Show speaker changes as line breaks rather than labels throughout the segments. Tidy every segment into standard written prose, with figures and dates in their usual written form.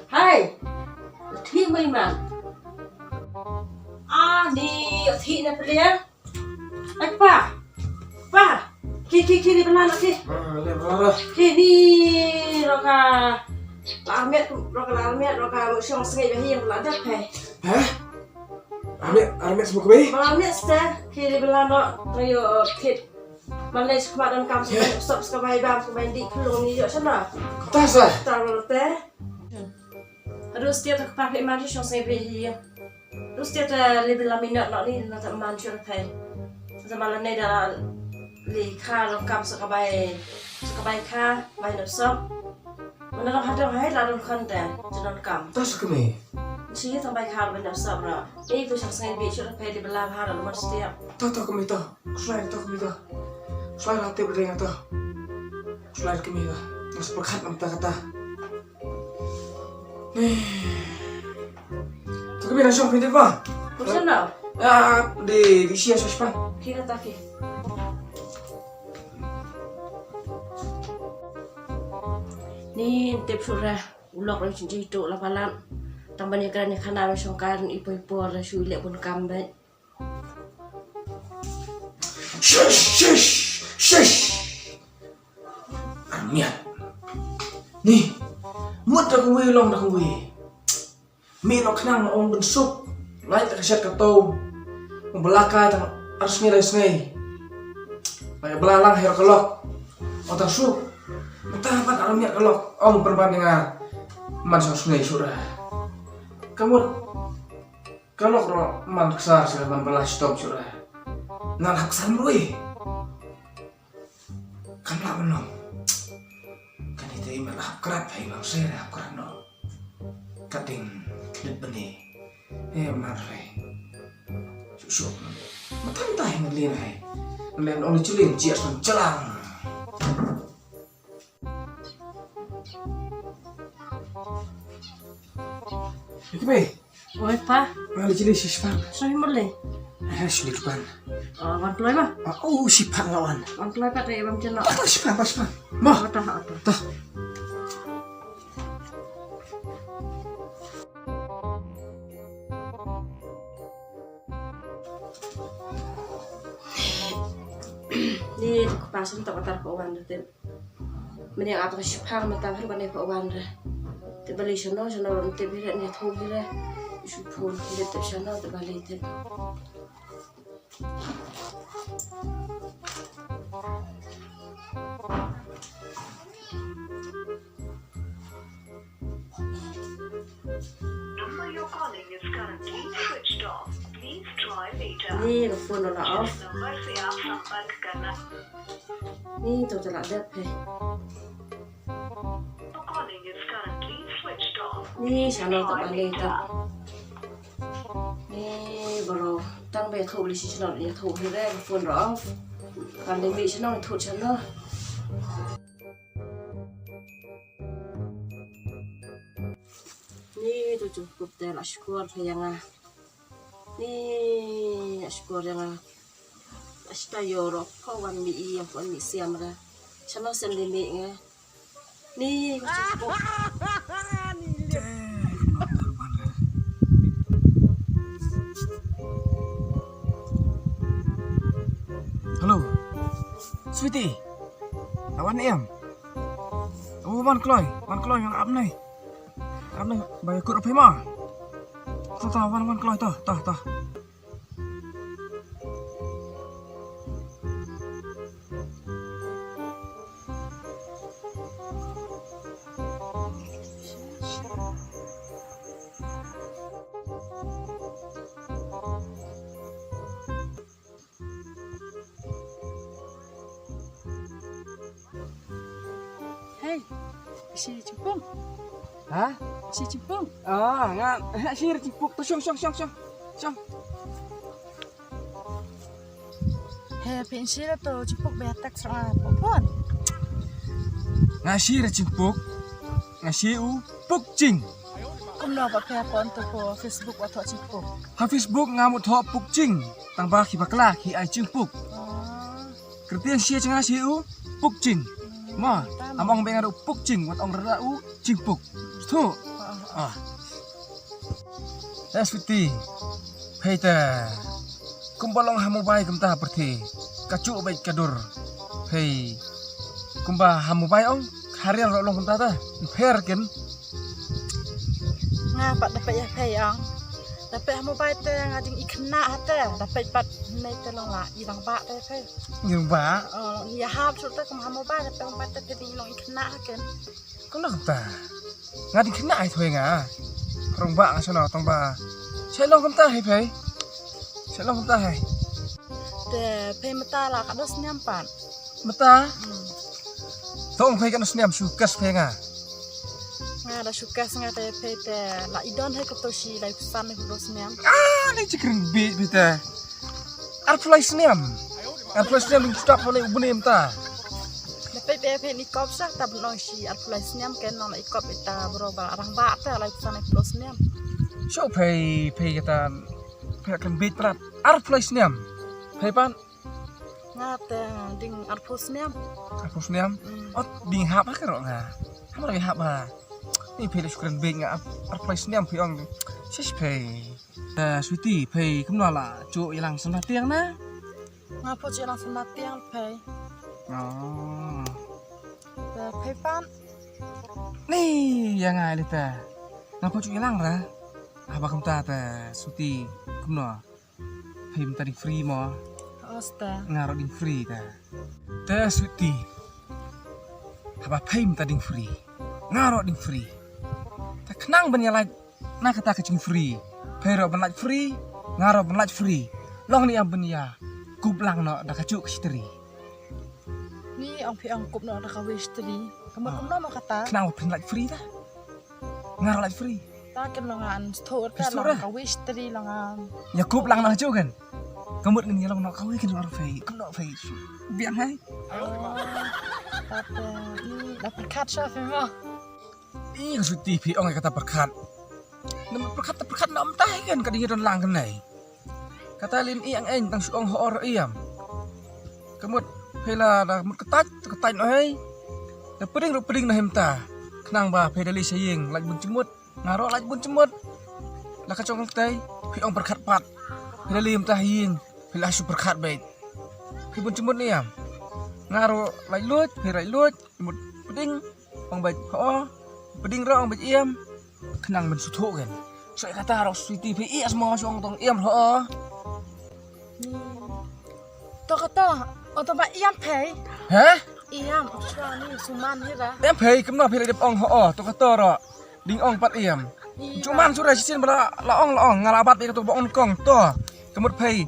Hai, thi mày mà. Đi thi này phải liền. Anh pa, khi đi bên nào khi? Khi đi rồi cả làm mẹ một xong ngày về hiền là đẹp này.
Hah? Armet semua kebe?
Làm mẹ sẽ khi đi bên nào rồi thịt Malaysia kemarin kamu stop sekarang bang di pelung ni juga sana.
Tas lah.
Taruh teh. Terus dia tak pakai mandi so saya beli. Terus dia tak lebih lama nak ni nak mandi so teh. Semalam ni dah li kah lengkap sekarang kah main stop. Mana nak hadap hai lalu konten jangan kam.
Tas kebe?
Sih sampai kah main stop lah. Itu so saya beli so teh di belah hari lalu setiap.
Tak kebe tak. Selain tak kebe tak. Selain hati berdengah tak. Selain kebe tak. Yang seperkat nampak kata. Tak kebe dah syok pintu apa?
Pusing nak?
Di siang sospan.
Kira tak ki. Ni tips sudah ulok dari cincin itu lapalan. Tambahnya kerana kanal songkan ibu-ibu ada sulit pun kambat.
Shush. Armiat. Nih, muat dah kuwe long dah kuwe. Mi lo kenang ong bensuk. Lain tak keset katau. Membelakang tak harus ngai. Banyak belalang her kelok. Otak sup. Mentah apa armiat kelok. Ong perbandingan. Man sungai surah. Kamu kelok ro man kesar silapan belas stop surah. Nang hak samrui. Kan lah benom. Kan itu iman hak kerat hai bang saya hak kerat no. Kating net beni. Marre. Susuk. Matantah ngelin hai. Ngelin oleh celin cias mencelang. Ikbe.
Oi pa,
Ngali celin sispan.
sorry boleh.
Sulit depan.
Wan keluar mah.
Oh, sipang lawan.
Wan keluar kat dia bang cina.
Atau sipang. Mah.
Atau.
Tah.
Ni pasang tak patar ko wan tu. Mending apa sipang mata kan bani ko wan dah. Te bali sono te bira ni thu bira. Isu phone dia te sono te bali te.
Number you're calling is currently switched off. Please try later.
Ni ko phone na off.
इस नंबर से आप संपर्क करना
Ni tu tak ada pe.
Your calling is currently switched off.
Ni sono te bali te. Ni baru tang be thu li sono ni thu hi re phone off. Kan le mi sono thu sono. Ni tu cukup dah lah syukur yang ni syukur yang asta Europe kawan mi yang pun mi siam dah sana sendiri mi ni cukup
Halo. Sweetie. Awan em. Oh, man kloy yang ap này. Ap này bài cột phải mà. Tao man kloy tao.
Hey, si Cipung.
Hah?
Si Cipung.
Nga sir cipuk to syong.
Hey, pensil to Cipung betak sama popon.
Nga sir cipuk. Nga siu pukcing.
Kumno pa pepon to po Facebook atau Cipung.
Ha Facebook nga mo tho pukcing. Tambah ki bakla ki ai cingpuk.
Oh,
Kertian sia cenga siu pukcing. Ma, among bengar puk jing wat ong rada u jing puk. Tu. Sweetie. Peter. Kumbalong hamu bai kumta berti. Kacu bai kadur. Hei. Kumba hamu bai ong harian long kumta ta. Fair ken.
Ngapa dapat ya pay ang? Dapat hamu bai te ngading ikna hate. Dapat pat may telong la ilang ba te pay.
Ngirung ba?
Ya hab sur te kum hamu bai dapat hamu bai te pedi long ikna ken.
Kung kumta. Ngadi kena ai thoi nga. Rong ba nga sono tong ba. Sai long kumta hei pei. Sai long kumta hei.
Te pay mata la kados nyampan.
Mata. Tong pei kan sniam sukas pei nga.
Nga da suka nga te pay te la idon hai kaptoshi la kusan ni kados nyam.
Ni cikring bi bita. Arflai sniam. Arflai sniam ling stop hone ubune mta.
Dapat pay ni kop sa tab no shi arfulai nyam ken no ikop ita beroba arang ba te la kusan ni kados nyam.
So pei kata pei kan bit prat. Arflai sniam. Pei pan.
Nga te ding arfus nyam.
Arflai sniam. Ot ding hap ha karo nga. Hamu lagi hap ha. Ni pei sukren bit nga arflai sniam pei ong. Sis pei. Sweetie pei kumno la cu ilang sana tiang na.
Nga po ci lang sama tiang pay.
Oh.
Te pay pan.
Nih yang ngai lita. Ngapa cu ilang ra? Apa kumta ta Sweetie kumno. Pei mta ding free mo.
Osta.
Ngaro ding free ta. Ta Sweetie. Apa pei mta ding free. Ngaro ding free. Ta kenang ben ya na kata kecing free. Pero ben free, ngaro ben free. Long ni am ben ya. Kublang no da kacu kistri.
Ni ang pi ang kup no da ka wish tri. Kamu no makata.
Kenang ben free ta. Ngaro free.
Ta ken langan stor ta
Stor,
lang ka wish tri langan.
Ya kublang no kacu kan. Kamut ni long no kawi kan ngaro fei. Kumno fei. Biang hai.
Tapi ni dapat kat chef mo.
Ih Sweetie pi ong kata berkat. Nama berkat nam tai kan kadang don lang kan nai. Kata lin iang eng tang suong hoor iam. Kamut hela da mut ketat no hai. Da peding na hemta. Kenang ba pedali saying laj bun cemut. Ngaro laj bun cemut. La kacong tai pi ong berkat pat. Pedali hemta hing. Hela su berkat bait. Pi bun cemut ni iam. Ngaro laj lut, herai lut, mut peding ong bait ho. Peding ro ong bait iam. Kenang ben sutu kan. So kata harus Sweetie pi ias mo suong tong iam ho.
To kata oto ba iam pay.
Hah?
Iam opswa ni suman hira.
Em pei kemna pei dep ong ho to kata ro. Ding ong pat iam. Cuman sudah sisin bala laong ngalabat be to bong kong to. Kemut pei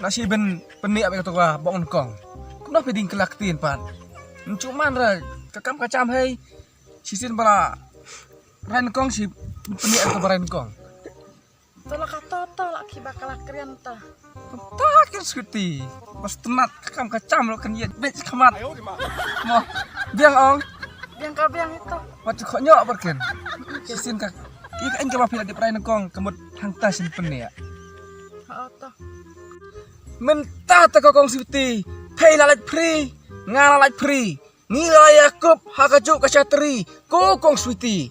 nasi ben peni be to ba bong kong. Kemna pei ding kelaktin pat. Cuman ra kacam hei sisin bala rain kong si peni to rain kong.
To la kata to la ki bakal krian ta.
Takin Sweetie. Pas tenat kacam lo kan ye bet kamat. Mo biang ong.
Biang itu.
Wat kok nyok berken. Sisin ka. Ika eng ka pila di prain kong kemut hangta sin peni ya.
Oto.
Mentah ta kong Sweetie. Pei lalat free. Ngalalat free. Ngila Yakub hakajuk kasyatri. Kokong Sweetie.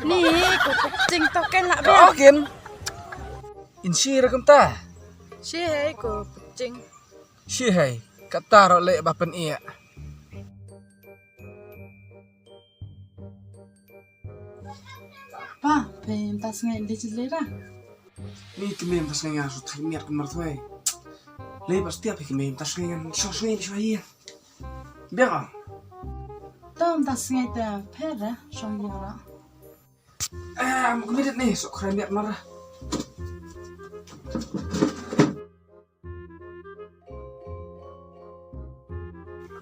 Ni ko kucing to ken la be.
Oken. Insi rekam ta.
Si hei ko kucing.
Si hai. Kata ro le bapen iya.
Pa, pe tas ngai di cilera.
Ni kemem tas ngai ngasu miat kemar tuai. Le pasti apa kemem tas ngai ngan sos ngai suai. Biang.
Tom tas ngai te pera shong yara.
Mau kemedit nih, sok keren miat marah.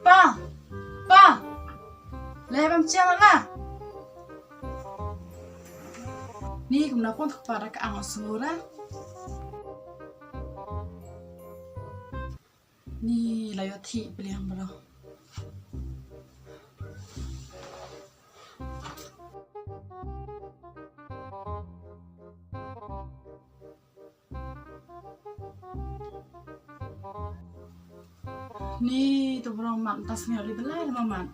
Pa. Lebam ciang lah. Ni kemna pun kepada ke ang sura. Ni layo thi beliang bro. Ni tu berang mak tas ngali belai maman.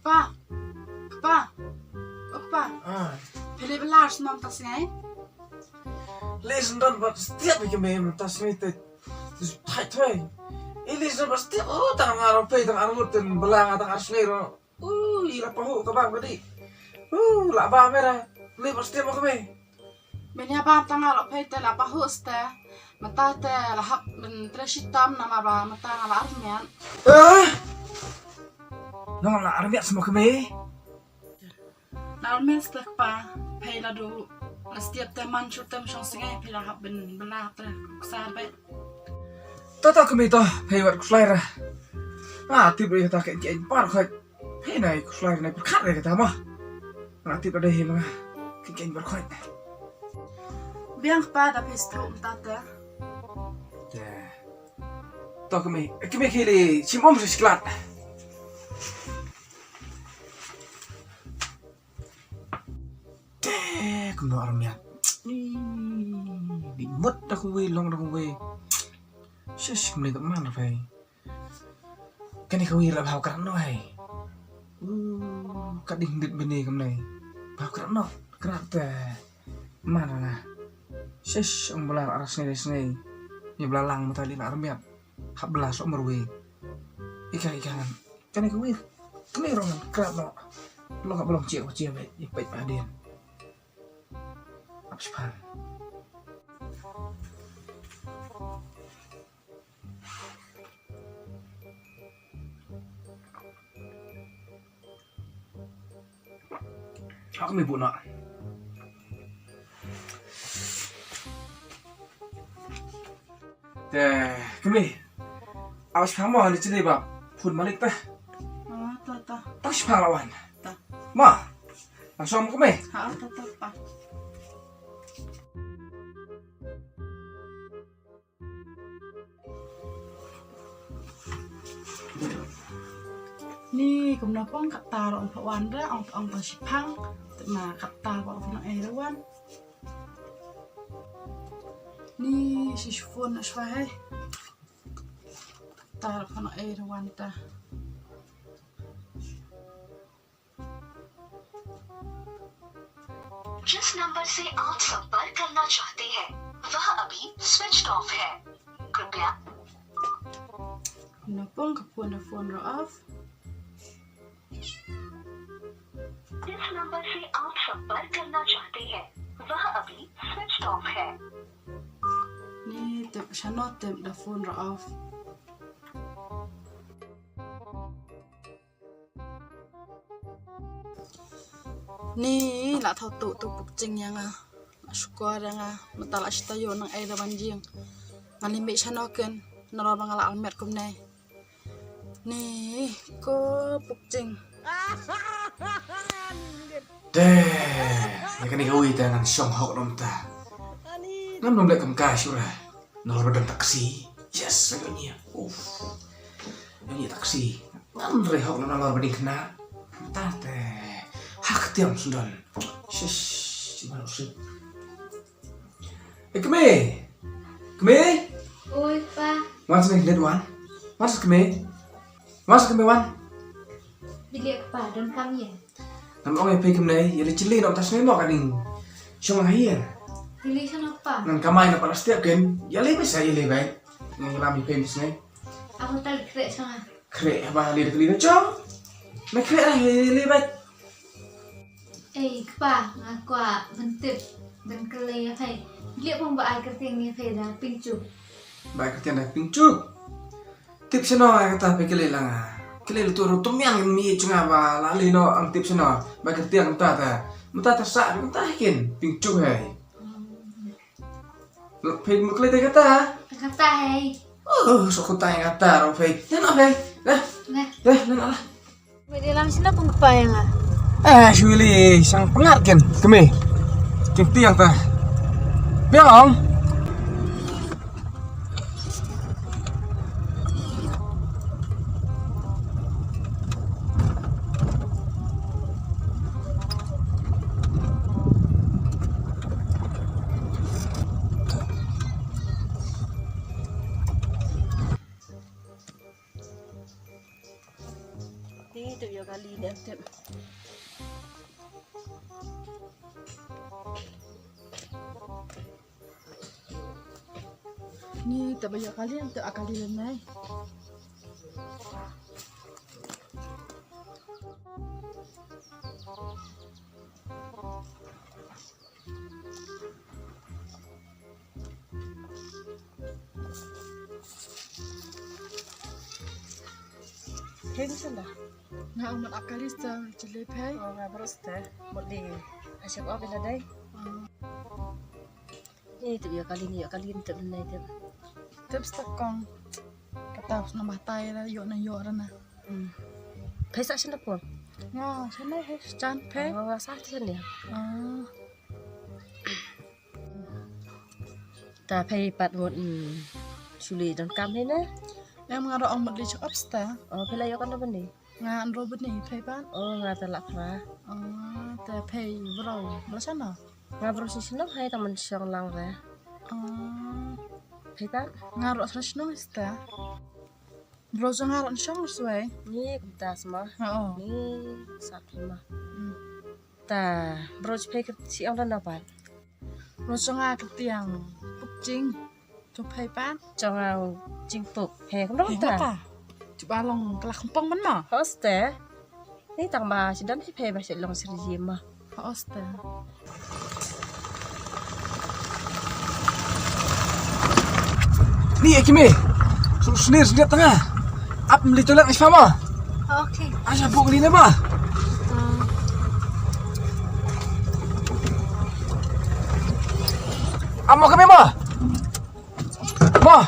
Kepa. Oh kepa. Pilih belar senang tas ngai.
Lesen dan buat setiap bikin mem tas ini teh thay. Lesen buat setiap tangan arah pe tangan arah dan belang tangan arah sendiri. Ila pahu tabang tadi. Lah ba merah. Le buat setiap apa me?
Benya ba tanga lo pe te la pa hoste. Mata te la hap ben tresitam nama ba mata ngala armian.
Nong la armiat semua keme.
Nal mes tek pa pe la du la setiap te man chutem chong singai pe la hap ben bela tre kusar be.
Tata keme to pe wat kuslaira. Tip dia tak kayak par khat. Pe nai kuslaira nai perkat deh kata mah. Tip ada he mah. Kayak par khat.
Biang kepa da pe stro mata te.
To keme kili cimom sesiklat. Kuno armiat. Di mut aku we long aku we. Shush meli tak mana fai. Kan ni kau ira bau keran no hai. Kading dit bene kam nai. Bau keran no. Keran te. Mana lah. Shush ang belar aras ngai. Ni belalang mata lina armiat. Hak belas umur we. Ikan. Kan ni kau we. Kene rongan keran no. Lo gak belum cia baik. Baik adin. Apaan? Aku may buna. Kami. Awas kamu hari ini bab. Pun balik tah.
Ta.
Tak sepalawan.
Ta.
Ma. Langsung kami.
Ta pa. Ni cũng nó con cặp tà rồi ông Wan đó ông ta ship hang mà cặp tà của ông ấy đó Wan ni si phone nó xóa hay tà rồi ông ấy đó Wan ta
जिस नंबर से आप संपर्क करना चाहते हैं वह अभी switch off है कृपया
nó con cặp phone rồi off
जिस नंबर से आप संपर्क करना चाहते हैं वह अभी स्विच ऑफ है
ni tem channel tem the phone rồi off ni là thao tụ bục trình yang suka dengan mentala stayo nang ai da banjing ngani me channel ken nara bangala almet kum nei ni ko bục trình
Ni kan ikaw ita ng siyang hawak ng ta. Nam nung lekam ka syura. Nalabad ang taksi. Yes, lagi niya. Ini taksi. Nam rehok na nalabad din kena. Tate. Hak tiang sundan. Shush. Cuma usip. Kami.
Oi, pa.
Masuk nih, lihat Wan. Masuk kami, Wan.
Dilihat pa, dan kami ya.
Nam ong ipay kami na, yari chili na tas nemo kaning siyang hahiyan.
Pilih sana pa.
Nan kamay na palas tiap kan, yali bisa yali baik. Yang lami pemis na.
Aku tarik krek sana.
Krek apa lihat kelina cong? May krek lah yali baik.
Pa, aku bentuk dan kelai apa? Dia pun buat kerting ni apa dah pincu.
Baik kertian dah pincuk. Tips no yang kata pikir lang. Kelil tu rutumyan mi cunga ba lali no ang tips no. Baik kertian mata tersak mata kin pincuk hai. Pay mo kelite kata.
Kata hai.
So kota yang kata ro pay. Yan okay. Dah, nan ala.
Di dalam sini pun kepayang
Shuli sang pengat kan. Kemi. Kin tiang ta. Biang.
tu ya kali ni tip.
Ni tak banyak kali untuk akali lenai.
Heng sana.
Nga amat akali sa jelip hai.
Oh, nga beres teh. Boleh. Asyik apa bila dai? Ni tu ya kali ni tip nai tip.
Tips takong. Kata nama tay la yo na na.
Pesa sana pun.
Nga sana hai chan pe.
Oh, sah sana ya. Ta pay pat một suli dan kam ni na.
Yang mengarah orang beli cakap sta.
Oh, pela yo kan apa ni?
Nga an robot ni pe ban.
Oh, nga ta lak ra.
Ta pe bro. Bala sana.
Nga bro si sana hai taman siang lang ra. Pay pat.
Nga ro sa sino sta. Bro sa nga ro siyang suai.
Ni kumta sama.
Oo.
Ni satu mah. Ta bro pay si ang dan dapat.
Bro sa nga ketiang. Pukjing. Cho pe ban.
Cho ngao chinh phục hè cũng đó ta.
Ta. Coba long kelak kempong man ma.
Hoste. Ni tang ba si dan pe ba si long seri ma.
Hoste.
Ni Kimi. Suruh sendiri tengah. Ap beli toilet ni faham?
Okay.
Asya buk ni ba? Amo kami ma. Ma,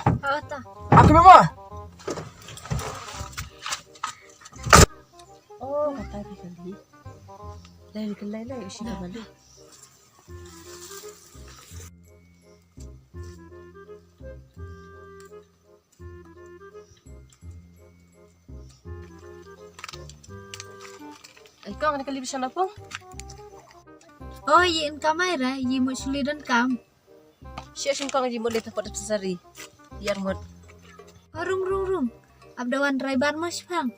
Ta.
aku ma.
Oh, kata pe kali. Lai kelai lai usi ka bali. Kau nak kali bisa apa?
Oh, yin kamera, yi mo suli dan kam.
Siapa sih kau ngaji boleh tempat sehari? Yang mud.
Oh, rung. Abdawan raiban mas bang.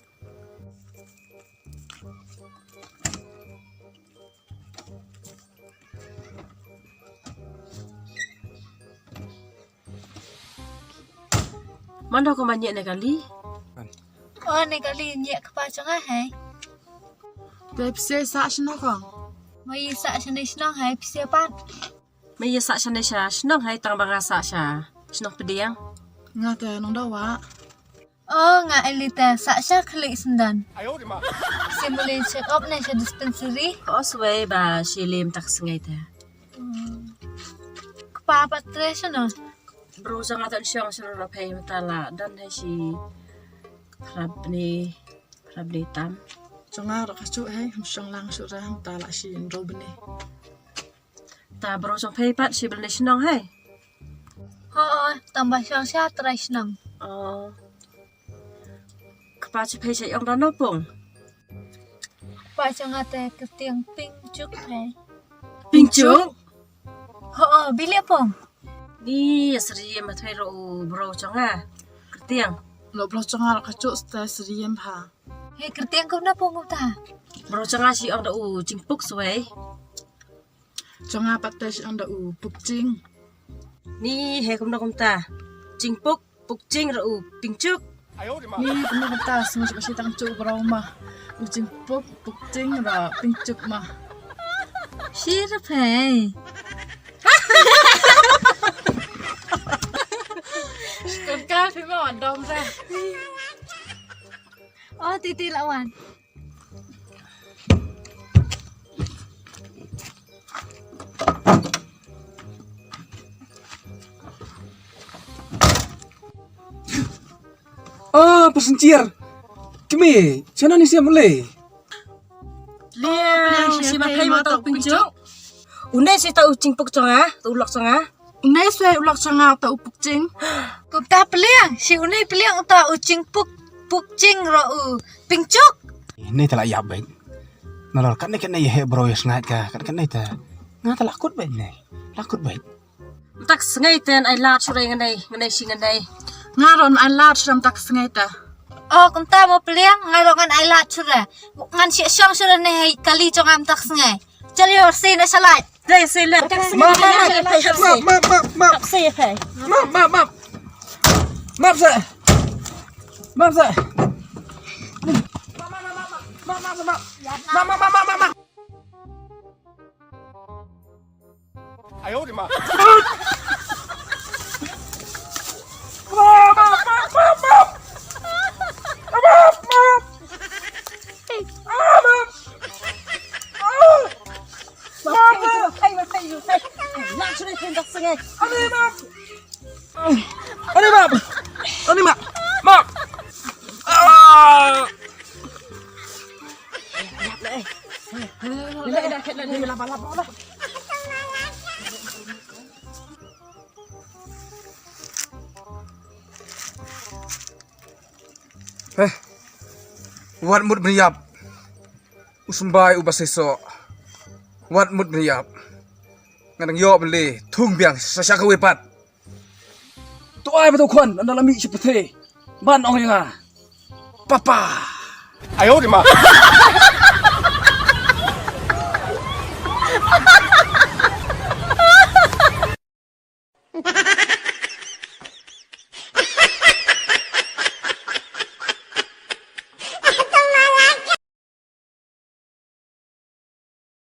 Mana kau banyak nak kali?
Oh, ni kali nyek kepacang hai.
Te pse sa sino kong.
Mai sa sanay sinang hai pisiapan.
May sa siya na siya. Sinong hay tang mga sa siya. Sinong pediyang?
Nga te nong dawa.
Oh, nga elita sa siya klik sendan. Simulin check up na siya dispensary.
Kaosway ba silim taksangay ta?
Kapapat tres no.
Bro sa nga tan siyang sinurapay matala. Dan hay si Prab ni tam.
So nga ro kasu hai siyang lang su ra tala si rob ni.
Ta bro sa paypat si beli sinong hay.
Oo, tambah siyang siya try sinang.
Kapachi pay siya yung ranopong.
Pacang nga te ketiang pink juk hai.
Pingchuk?
Oo, bili po.
Ni asri matay ro bro sa nga. Kertiang.
Lo blo so nga ro kasu sta sriem ha.
Hei, ketiang ko na po nguta.
Bro sa nga si ang da jingpuk sway.
So nga pates ang da pukjing.
Ni he kum na kumta. Jingpuk pukjing ro pingchuk.
Ni kami batas mo si tang chu bro ma. Ujing pukjing ra pingchuk ma.
Sirap hai.
Kan ka fi mo dom ra.
Oh, titi lawan.
Pesencir. Kimi, sana ni siya mulai.
Liang si matay mo tau pingchuk. Unay si tau jingpuk chonga, tulok chonga.
Unai swai ulak so nga ta pukjing.
Kupta peliang, si unay peliang uta ucing pukcing ro pingcuk.
Ini telah ya baik. Nalor kan ni he bro ya sengat ka. Kan ni ta. Nga telah lakut baik ni. Lakut baik.
Tak sengay ten ay lat suray nganay si nganay.
Ngaron an lat sam tak sngay ta.
Oh, kumta mo peliang ngarongan ai lat chure. Ngan si syang chure ne kali chong am tak sngai. Chali or si na salai.
Đây xây lên các
Maaf, maaf, maaf,
xây phải.
maaf saya. Maaf saya. Maaf.
哎呦我的妈！
Ani maaf. Ah. Wat mut meriap. Usumbai ubaseso. Wat mut meriap. Ngadang yo beli thung biang sasaka wepat. Tu ai betul kon andala mi seperti ban ong yang Papa.
哎呦我的妈！